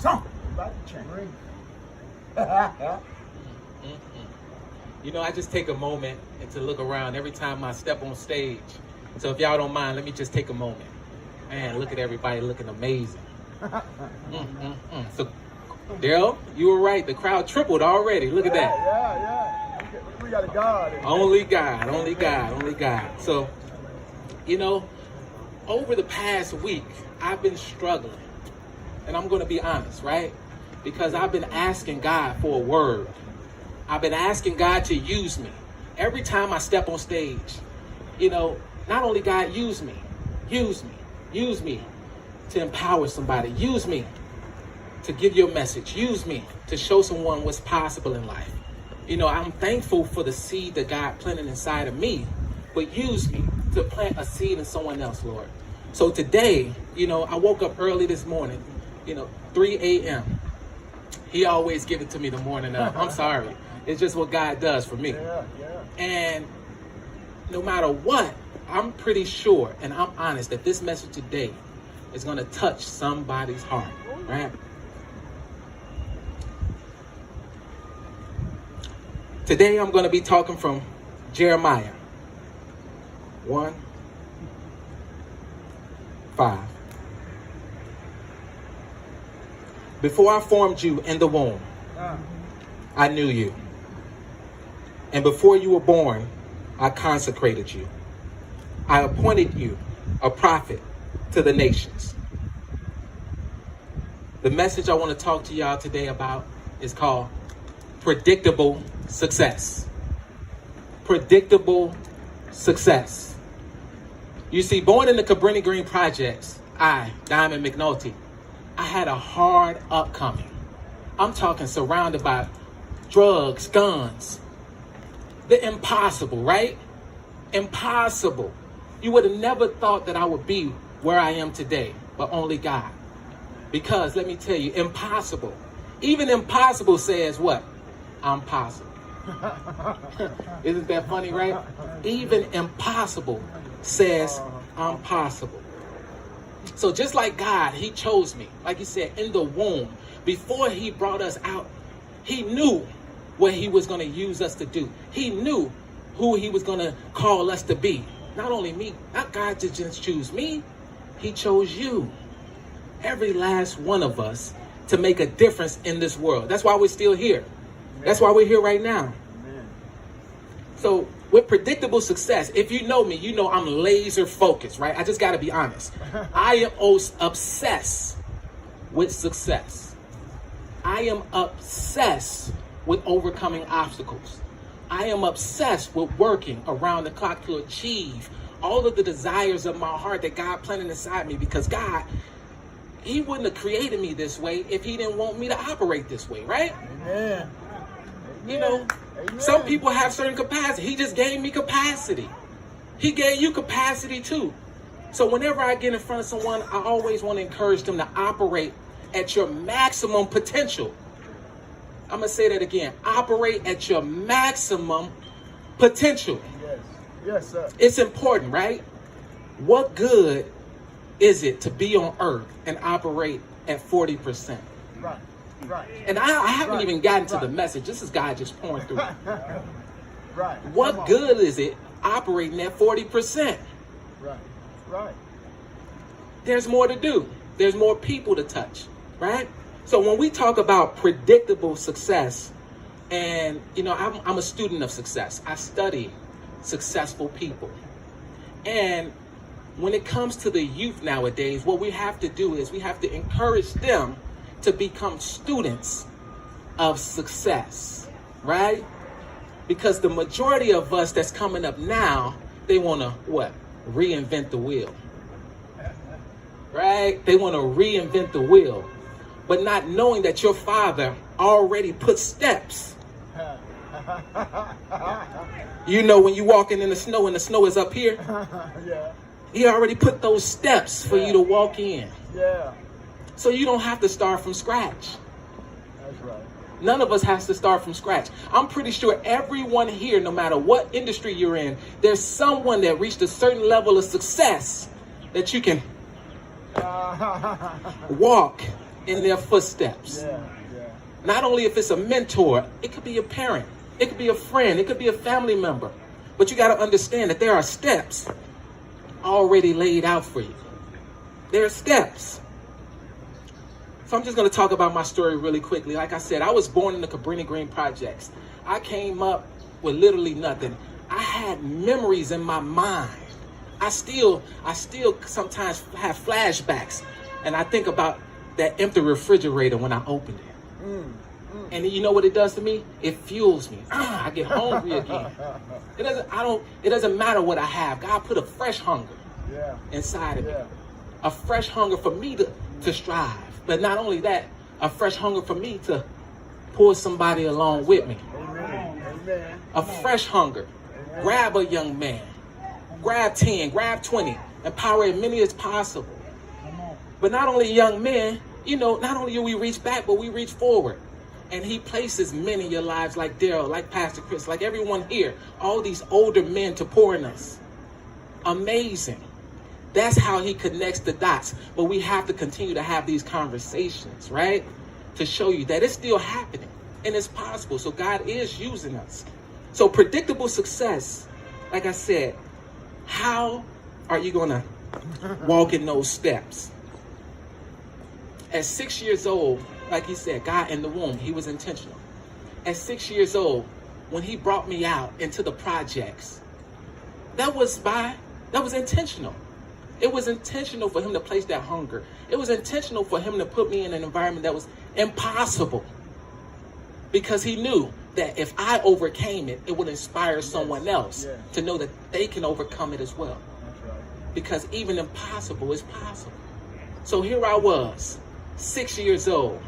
Something about to change. You know, I just take a moment and to look around every time I step on stage. So if y'all don't mind, let me just take a moment. Man, look at everybody looking amazing. So, Daryl, you were right. The crowd tripled already. Look at that. Yeah. We got a God. Only God. So, you know, over the past week, I've been struggling. And I'm going to be honest, right? Because I've been asking God for a word. I've been asking God to use me. Every time I step on stage, you know, not only God, use me to empower somebody. Use me to give your message. Use me to show someone what's possible in life. You know, I'm thankful for the seed that God planted inside of me, but use me to plant a seed in someone else, Lord. So today, you know, I woke up early this morning, 3 a.m. He always give it to me the morning of. I'm sorry. It's just what God does for me. Yeah. And no matter what, I'm pretty sure, and I'm honest, that this message today is going to touch somebody's heart, right? Today I'm going to be talking from Jeremiah 1:5. Before I formed you in the womb, I knew you. And before you were born, I consecrated you. I appointed you a prophet to the nations. The message I want to talk to y'all today about is called predictable success. Predictable success. You see, born in the Cabrini Green Projects, Diamond McNulty, I had a hard upcoming. I'm talking surrounded by drugs, guns. The impossible, right? Impossible. You would have never thought that I would be where I am today, but only God. Because let me tell you, impossible. Even impossible says what? I'm possible. Isn't that funny, right? Even impossible says I'm possible. So just like God, he chose me, like he said, in the womb. Before he brought us out, he knew what he was going to use us to do. He knew who he was going to call us to be. Not only me, not God just choose me, he chose you. Every last one of us to make a difference in this world. That's why we're still here. That's why we're here right now. So with predictable success, if you know me, you know I'm laser focused, right? I just got to be honest. I am obsessed with success. I am obsessed with overcoming obstacles. I am obsessed with working around the clock to achieve all of the desires of my heart that God planted inside me, because God, he wouldn't have created me this way if he didn't want me to operate this way, right? Amen. You know, some people have certain capacity. He just gave me capacity. He gave you capacity too. So whenever I get in front of someone, I always want to encourage them to operate at your maximum potential. I'm going to say that again. Operate at your maximum potential. Yes, sir. It's important, right? What good is it to be on earth and operate at 40%? Right. And I haven't even gotten to the message. This is God just pouring through. Right. What good is it operating at 40%? Right. There's more to do. There's more people to touch, right? So when we talk about predictable success, and I'm a student of success. I study successful people. And when it comes to the youth nowadays, what we have to do is we have to encourage them to become students of success, right? Because the majority of us that's coming up now, they want to reinvent the wheel, right? They want to reinvent the wheel, but not knowing that your father already put steps. You know, when you walking in the snow and the snow is up here, Yeah. he already put those steps for you to walk in. Yeah. So you don't have to start from scratch. That's right. None of us has to start from scratch. I'm pretty sure everyone here, no matter what industry you're in, there's someone that reached a certain level of success that you can walk in their footsteps. Yeah. Yeah. Not only if it's a mentor, it could be a parent, it could be a friend, it could be a family member. But you got to understand that there are steps already laid out for you. There are steps. So I'm just going to talk about my story really quickly. Like I said, I was born in the Cabrini Green Projects. I came up with literally nothing. I had memories in my mind. I still sometimes have flashbacks, and I think about that empty refrigerator when I opened it. And you know what it does to me? It fuels me. I get hungry again. It doesn't matter what I have. God put a fresh hunger inside of me. A fresh hunger for me to strive. But not only that, a fresh hunger for me to pull somebody along with me. Amen. A fresh hunger. Grab a young man. Grab 10, grab 20. Empower as many as possible. But not only young men, not only do we reach back, but we reach forward. And he places men in your lives like Daryl, like Pastor Chris, like everyone here, all these older men to pour in us. Amazing. That's how he connects the dots. But we have to continue to have these conversations, right? To show you that it's still happening and it's possible. So God is using us. So predictable success, like I said, how are you going to walk in those steps? At 6 years old, like he said, God in the womb, he was intentional. At 6 years old, when he brought me out into the projects, that was intentional. It was intentional for him to place that hunger. It was intentional for him to put me in an environment that was impossible. Because he knew that if I overcame it, it would inspire someone else to know that they can overcome it as well. That's right. Because even impossible is possible. So here I was, 6 years old,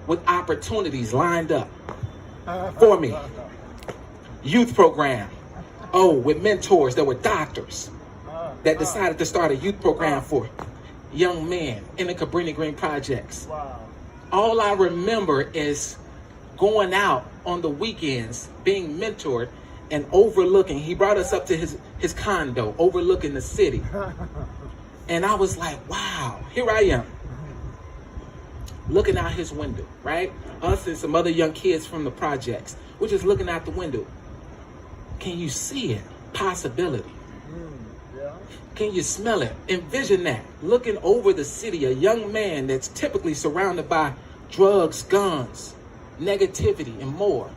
with opportunities lined up for me. Youth program. With mentors that were doctors that decided to start a youth program for young men in the Cabrini Green Projects. Wow. All I remember is going out on the weekends, being mentored and overlooking. He brought us up to his condo, overlooking the city. And I was like, wow, here I am. Looking out his window, right? Us and some other young kids from the projects. We're just looking out the window. Can you see it? Possibility. Yeah. Can you smell it? Envision that. Looking over the city, a young man that's typically surrounded by drugs, guns, negativity, and more.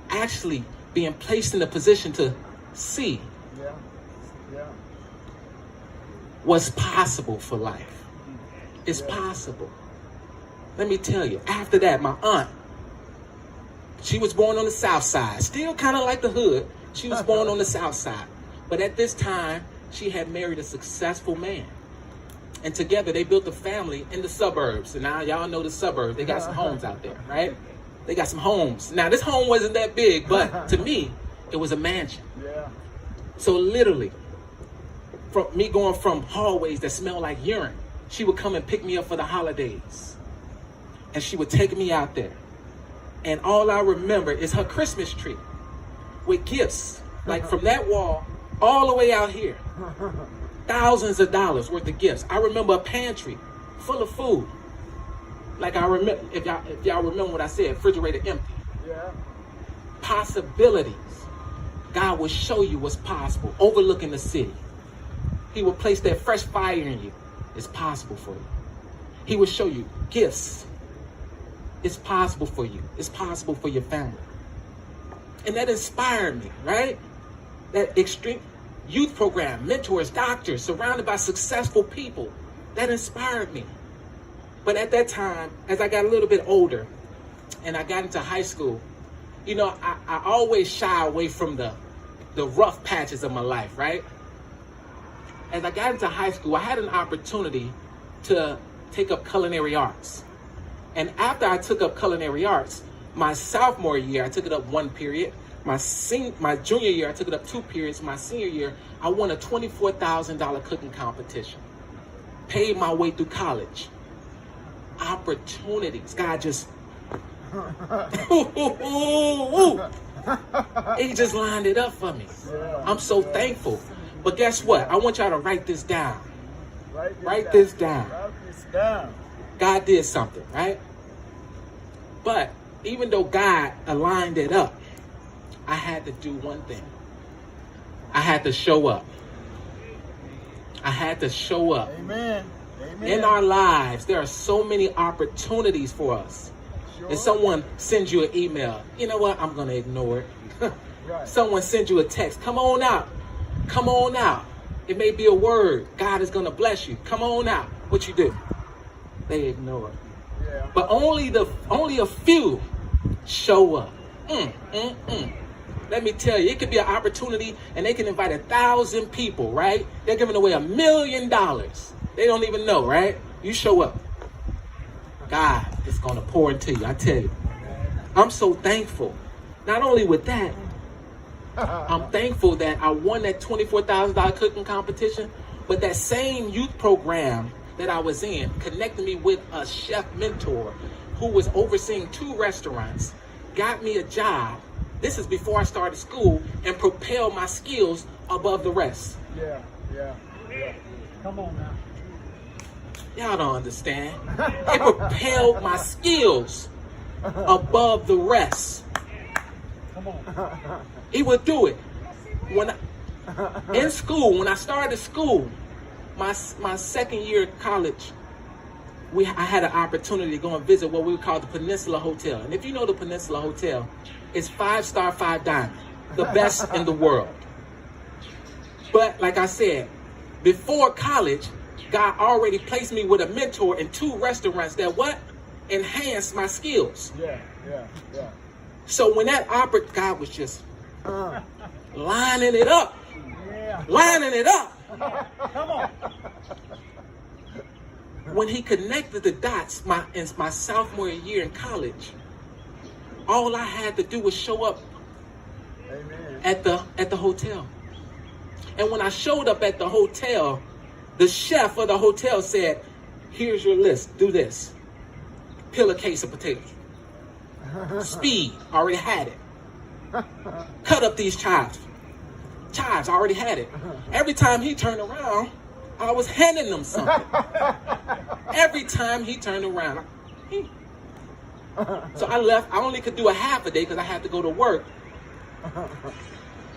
Actually being placed in a position to see what's possible for life. It's possible. Let me tell you, after that, my aunt, she was born on the south side, still kind of like the hood. She was born on the south side. But at this time, she had married a successful man. And together they built a family in the suburbs. And now y'all know the suburbs. They got some homes out there, right? They got some homes. Now this home wasn't that big, but to me, it was a mansion. Yeah. So literally, from me going from hallways that smelled like urine, she would come and pick me up for the holidays. And she would take me out there. And all I remember is her Christmas tree with gifts, like from that wall all the way out here. Thousands of dollars worth of gifts. I remember a pantry full of food. Like I remember, if y'all remember what I said, refrigerator empty. Yeah. Possibilities. God will show you what's possible, overlooking the city. He will place that fresh fire in you. It's possible for you. He will show you gifts. It's possible for you. It's possible for your family. And that inspired me, right? That extreme youth program, mentors, doctors, surrounded by successful people. That inspired me. But at that time, as I got a little bit older and I got into high school, I always shy away from the rough patches of my life, right? As I got into high school, I had an opportunity to take up culinary arts. And after I took up culinary arts, my sophomore year, I took it up 1 period. My junior year, I took it up 2 periods. My senior year, I won a $24,000 cooking competition. Paid my way through college. Opportunities. God just, he just lined it up for me. I'm so thankful. But guess what? I want y'all to write this down. Write this down. Write this down. God did something, right? But even though God aligned it up, I had to do one thing. I had to show up. I had to show up. Amen. Amen. In our lives, there are so many opportunities for us. Sure. If someone sends you an email, you know what? I'm going to ignore it. Right. Someone sends you a text. Come on out. Come on out. It may be a word. God is going to bless you. Come on out. What you do? They ignore it. Yeah. But only a few show up. Let me tell you, it could be an opportunity and they can invite 1,000 people, right? They're giving away $1 million. They don't even know, right? You show up. God is going to pour into you, I tell you. I'm so thankful. Not only with that, I'm thankful that I won that $24,000 cooking competition, but that same youth program that I was in connected me with a chef mentor who was overseeing 2 restaurants, got me a job. This is before I started school, and propelled my skills above the rest. Yeah. Come on now. Y'all don't understand. It propelled my skills above the rest. Come on. He would do it. In school, when I started school, my second year of college, I had an opportunity to go and visit what we would call the Peninsula Hotel. And if you know the Peninsula Hotel, it's 5-star, 5 diamond, the best in the world. But like I said, before college, God already placed me with a mentor in 2 restaurants that enhanced my skills. Yeah. So when that God was just lining it up, lining it up. Come on. When he connected the dots in my sophomore year in college, all I had to do was show up Amen. at the hotel. And when I showed up at the hotel, the chef of the hotel said, "Here's your list. Do this. Peel a case of potatoes. Speed. Already had it. Cut up these chives. Chives. Already had it." Every time he turned around, I was handing them something. Every time he turned around. So I left. I only could do a half a day because I had to go to work.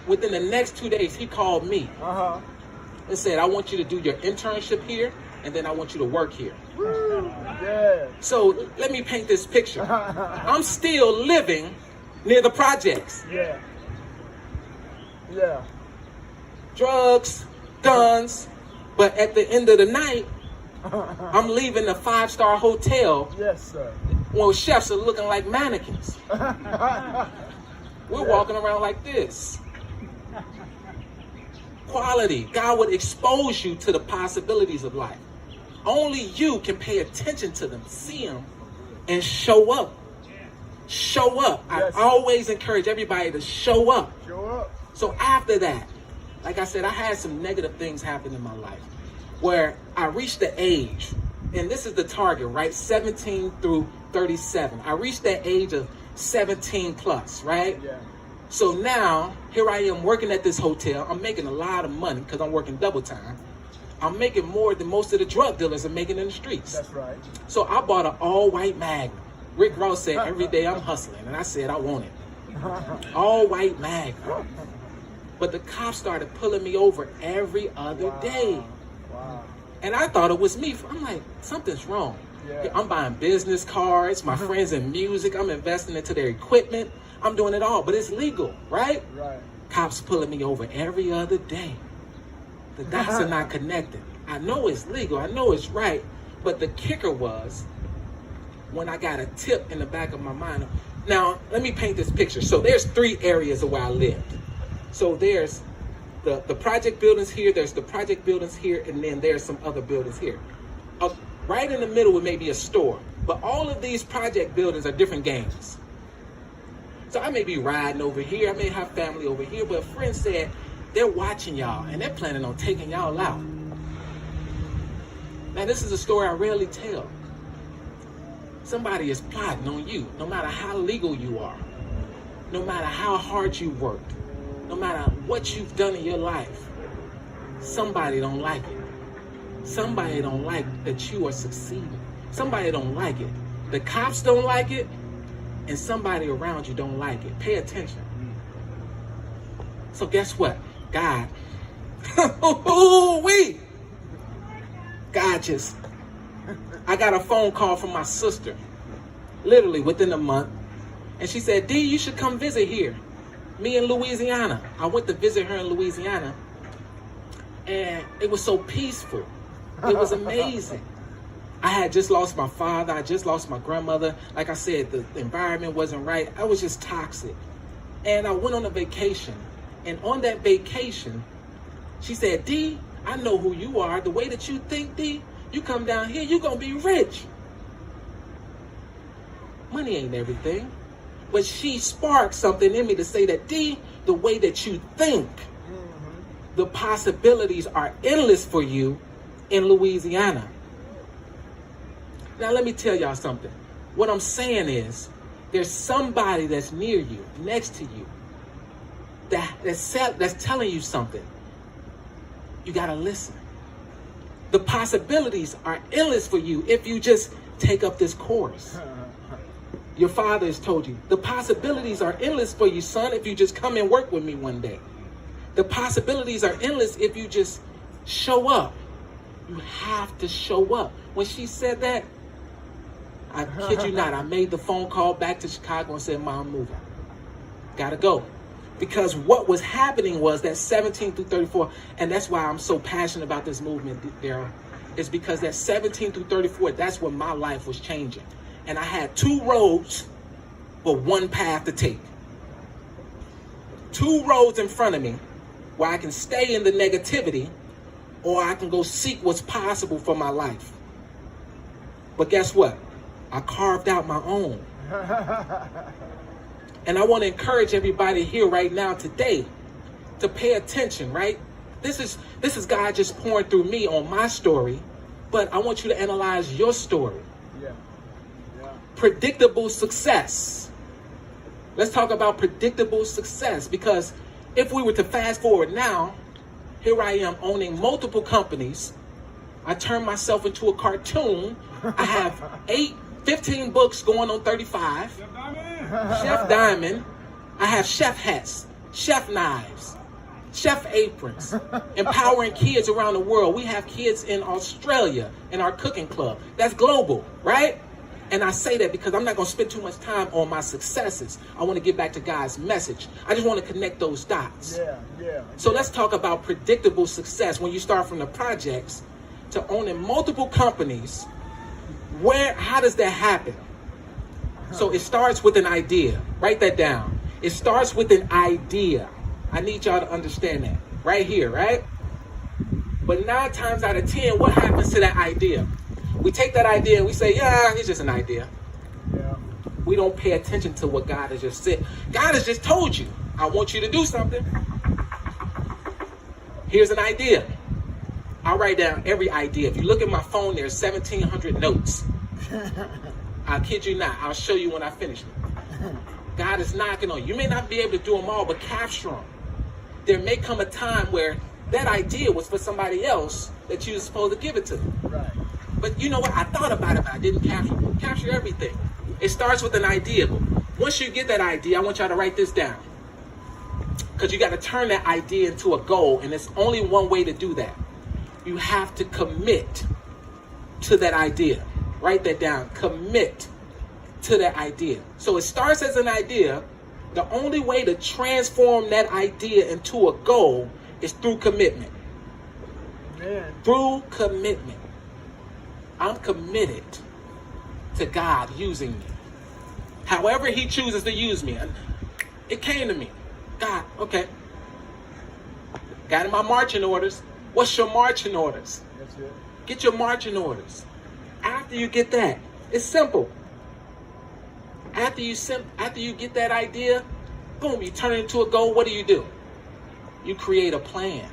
Within the next 2 days, he called me and said, "I want you to do your internship here, and then I want you to work here." Woo. Yeah. So let me paint this picture. I'm still living near the projects. Yeah. Drugs, guns, but at the end of the night, I'm leaving the 5-star hotel Yes, sir. where chefs are looking like mannequins. We're walking around like this. Quality. God would expose you to the possibilities of life. Only you can pay attention to them, see them, and show up. Show up. Yes. I always encourage everybody to show up. Show up. So after that, like I said, I had some negative things happen in my life where I reached the age, and this is the target, right? 17 through 37. I reached that age of 17 plus, right? Yeah. So now, here I am working at this hotel. I'm making a lot of money because I'm working double time. I'm making more than most of the drug dealers are making in the streets. That's right. So I bought an all-white Magnum. Rick Ross said, every day I'm hustling. And I said, I want it. All-white Magnum. But the cops started pulling me over every other day. Wow. And I thought it was me. I'm like, something's wrong. Yeah. I'm buying business cards, my friends in music. I'm investing into their equipment. I'm doing it all, but it's legal, right? Right. Cops pulling me over every other day. The dots are not connected. I know it's legal. I know it's right. But the kicker was when I got a tip in the back of my mind. Now, let me paint this picture. So there's 3 areas of where I lived. So there's the project buildings here, there's the project buildings here, and then there's some other buildings here. Right in the middle would maybe a store. But all of these project buildings are different games. So I may be riding over here, I may have family over here, but a friend said they're watching y'all and they're planning on taking y'all out. Now this is a story I rarely tell. Somebody is plotting on you, no matter how legal you are, no matter how hard you worked, no matter what you've done in your life. Somebody don't like it. Somebody don't like that you are succeeding. Somebody don't like it. The cops don't like it, and somebody around you don't like it. Pay attention. So guess what? God. Ooh-wee. I got a phone call from my sister, literally within a month. And she said, D, you should come visit here. Me in Louisiana. I went to visit her in Louisiana. And it was so peaceful. It was amazing. I had just lost my father. I just lost my grandmother. Like I said, the environment wasn't right. I was just toxic. And I went on a vacation. And on that vacation, she said, D, I know who you are. The way that you think, D, you come down here, you're going to be rich. Money ain't everything. But she sparked something in me to say that, D, the way that you think, the possibilities are endless for you in Louisiana. Now, let me tell y'all something. What I'm saying is, there's somebody that's near you, next to you, that's telling you something. You got to listen. The possibilities are endless for you if you just take up this course. Your father has told you, the possibilities are endless for you, son, if you just come and work with me one day. The possibilities are endless if you just show up. You have to show up. When she said that, I kid you not, I made the phone call back to Chicago and said, Mom, I'm moving. Gotta go. Because what was happening was that 17 through 34, and that's why I'm so passionate about this movement, Daryl, is because that 17 through 34, that's when my life was changing. And I had two roads, but one path to take. Two roads in front of me where I can stay in the negativity, or I can go seek what's possible for my life. But guess what? I carved out my own. And I want to encourage everybody here right now today to pay attention, right? This is God just pouring through me on my story, but I want you to analyze your story. Yeah. Predictable success. Let's talk about predictable success, because if we were to fast forward now, here I am owning multiple companies. I turned myself into a cartoon. I have 15 books going on 35. Chef Diamond. I have chef hats, chef knives, chef aprons, empowering kids around the world. We have kids in Australia in our cooking club. That's global, right? And I say that because I'm not going to spend too much time on my successes. I want to get back to God's message. I just want to connect those dots. So let's talk about predictable success. When you start from the projects to owning multiple companies, how does that happen? So it starts with an idea. Write that down. It starts with an idea. I need y'all to understand that. Right here, right? But 9 times out of 10, what happens to that idea? We take that idea and we say, yeah, it's just an idea. Yeah. We don't pay attention to what God has just said. God has just told you, I want you to do something. Here's an idea. I'll write down every idea. If you look at my phone, there's 1,700 notes. I kid you not. I'll show you when I finish them. God is knocking on you. You may not be able to do them all, but capture them. There may come a time where that idea was for somebody else that you were supposed to give it to. Right. But you know what? I thought about it, but I didn't capture everything. It starts with an idea. But once you get that idea, I want y'all to write this down. Because you got to turn that idea into a goal, and there's only one way to do that. You have to commit to that idea. Write that down. Commit to that idea. So it starts as an idea. The only way to transform that idea into a goal is through commitment. Man. Through commitment. I'm committed to God using me. However he chooses to use me. It came to me. God, okay. Got in my marching orders. What's your marching orders? That's it. Get your marching orders. After you get that, it's simple. After you get that idea, boom, you turn it into a goal. What do? You create a plan.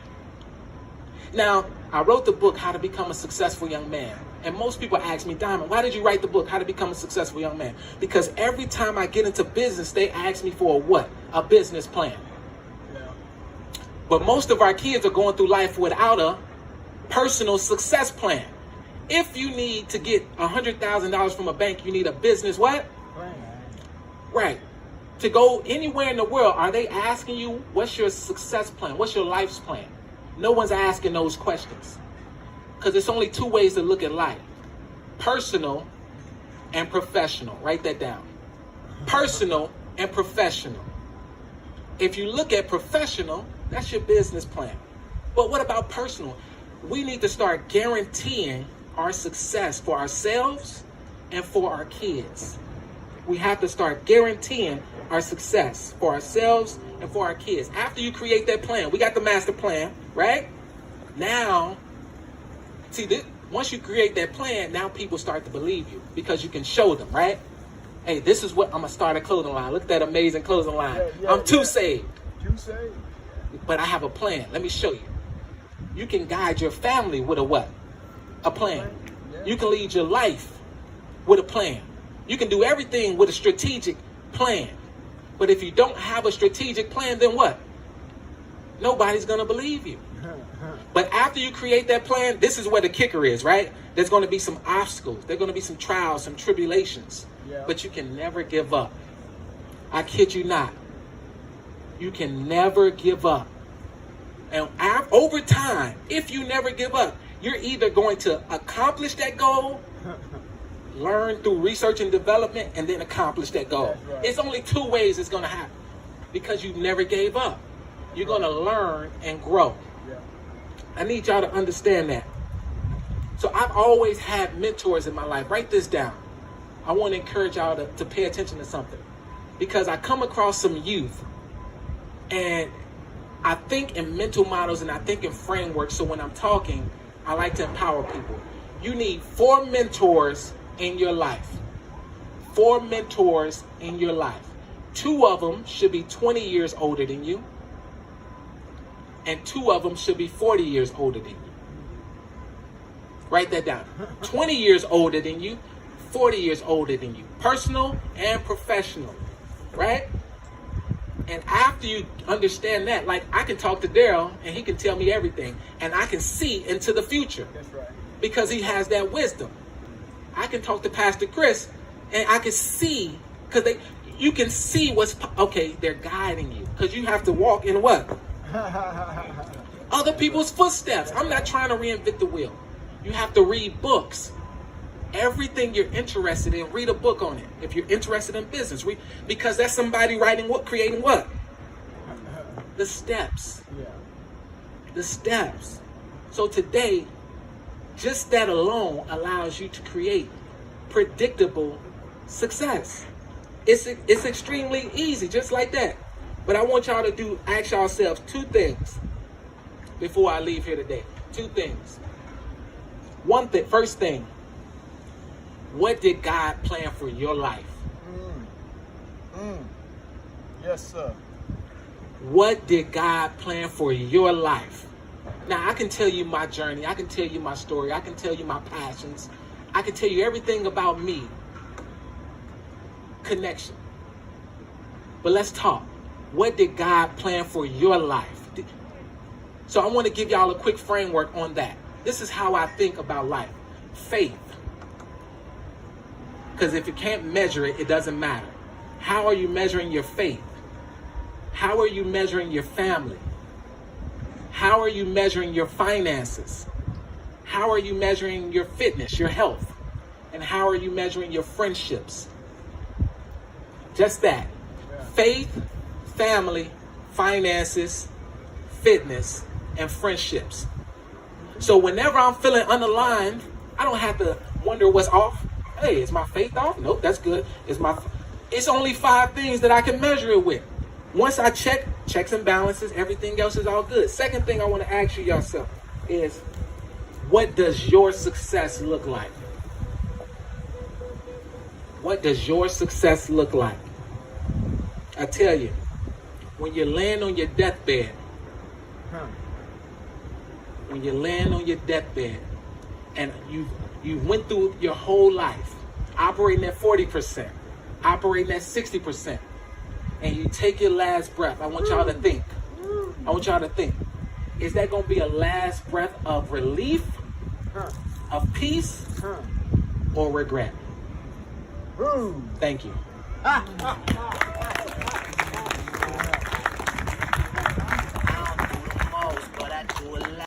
Now, I wrote the book, How to Become a Successful Young Man. And most people ask me, Diamond, why did you write the book, How to Become a Successful Young Man? Because every time I get into business, they ask me for a what? A business plan. Yeah. But most of our kids are going through life without a personal success plan. If you need to get $100,000 from a bank, you need a business what? Plan. Right. To go anywhere in the world, are they asking you, what's your success plan? What's your life's plan? No one's asking those questions. Because it's only two ways to look at life. Personal and professional. Write that down. Personal and professional. If you look at professional, that's your business plan. But what about personal? We need to start guaranteeing our success for ourselves and for our kids. We have to start guaranteeing our success for ourselves and for our kids. After you create that plan, we got the master plan, right? Now, see, once you create that plan, now people start to believe you because you can show them, right? Hey, this is what I'm going to start a clothing line. Look at that amazing clothing line. I'm too saved. Too saved. But I have a plan. Let me show you. You can guide your family with a what? A plan. You can lead your life with a plan. You can do everything with a strategic plan. But if you don't have a strategic plan, then what? Nobody's going to believe you. But after you create that plan, this is where the kicker is, right? There's going to be some obstacles. There's going to be some trials, some tribulations. Yeah. But you can never give up. I kid you not. You can never give up. And over time, if you never give up, you're either going to accomplish that goal, learn through research and development, and then accomplish that goal. That's right. It's only two ways it's going to happen because you never gave up. You're going to learn and grow. Yeah. I need y'all to understand that. So I've always had mentors in my life. Write this down. I want to encourage y'all to pay attention to something because I come across some youth and I think in mental models and I think in frameworks. So when I'm talking, I like to empower people. You need 4 mentors in your life. 4 mentors in your life. 2 of them should be 20 years older than you. And 2 of them should be 40 years older than you. Write that down. 20 years older than you, 40 years older than you. Personal and professional. Right? And after you understand that, like I can talk to Daryl and he can tell me everything. And I can see into the future. That's right. Because he has that wisdom. I can talk to Pastor Chris and I can see, because you can see okay, they're guiding you. Because you have to walk in what? Other people's footsteps. I'm not trying to reinvent the wheel. You have to read books. Everything you're interested in, read a book on it. If you're interested in business, because that's somebody writing what, creating what? The steps. Yeah. The steps. So today, just that alone allows you to create predictable success. It's extremely easy, just like that. But I want y'all to ask yourselves 2 things before I leave here today. 2 things. First thing, what did God plan for your life? Yes, sir. What did God plan for your life? Now, I can tell you my journey. I can tell you my story. I can tell you my passions. I can tell you everything about me. Connection. But let's talk. What did God plan for your life? So I want to give y'all a quick framework on that. This is how I think about life. Faith. Because if you can't measure it, it doesn't matter. How are you measuring your faith? How are you measuring your family? How are you measuring your finances? How are you measuring your fitness, your health? And how are you measuring your friendships? Just that. Yeah. Faith, family, finances, fitness, and friendships. So whenever I'm feeling unaligned, I don't have to wonder what's off. Hey, is my faith off? Nope, that's good. It's only 5 things that I can measure it with. Once I checks and balances, everything else is all good. Second thing I want to ask you yourself is, what does your success look like? What does your success look like? I tell you, when you land on your deathbed, and you went through your whole life operating at 40%, operating at 60%, and you take your last breath, I want y'all to think. Is that going to be a last breath of relief of peace or regret? Boom. Thank you.